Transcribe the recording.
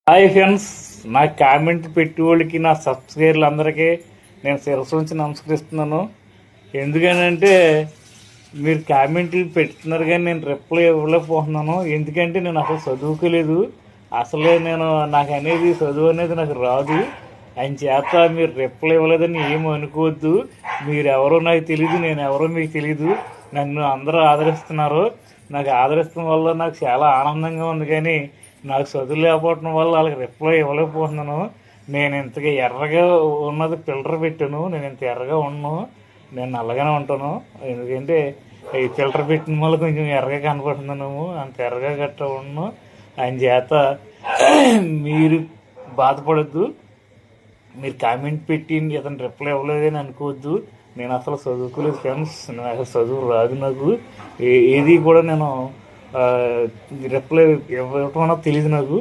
Hi friends, నా comment పెట్టి వాళ్ళకి, నా సబ్స్క్రైబర్లు అందరికీ నేను శిరస్సు ఉంచి నమస్కరిస్తున్నాను. ఎందుకనంటే మీరు కామెంట్లు పెడుతున్నారు కానీ నేను రిప్లై ఇవ్వలేకపోతున్నాను. ఎందుకంటే నేను అసలు చదువుకోలేదు. అసలే నాకు అనేది చదువు అనేది నాకు రాదు. ఆయన చేత మీరు రిప్లై ఇవ్వలేదని ఏమి అనుకోవద్దు. మీరు ఎవరో నాకు తెలియదు, నేను ఎవరో మీకు తెలియదు. నన్ను అందరూ ఆదరిస్తున్నారు. నాకు ఆదరిస్తున్న వల్ల నాకు చాలా ఆనందంగా ఉంది. కానీ నాకు చదువు లేకపోవడం వల్ల వాళ్ళకి రిప్లై ఇవ్వలేకపోతున్నాను. నేను ఇంతగా ఎర్రగా ఉన్నది ఫిల్టర్ పెట్టాను. నేను ఇంత ఎర్రగా ఉన్నాను, నేను నల్లగానే ఉంటాను. ఎందుకంటే ఈ ఫిల్టర్ పెట్టిన వల్ల కొంచెం ఎర్రగా కనపడుతున్నాను. అంత ఎర్రగా గట్ట ఉన్నాను. ఆయన చేత మీరు బాధపడద్దు. మీరు కామెంట్ పెట్టి ఇతను రిప్లై ఇవ్వలేదని అనుకోవద్దు. నేను అసలు చదువుకోలేదు ఫ్రెండ్స్. నేను అసలు చదువు రాదు. నాకు ఏది కూడా నేను రిప్లై ఇవ్వటం తెలియదు నాకు.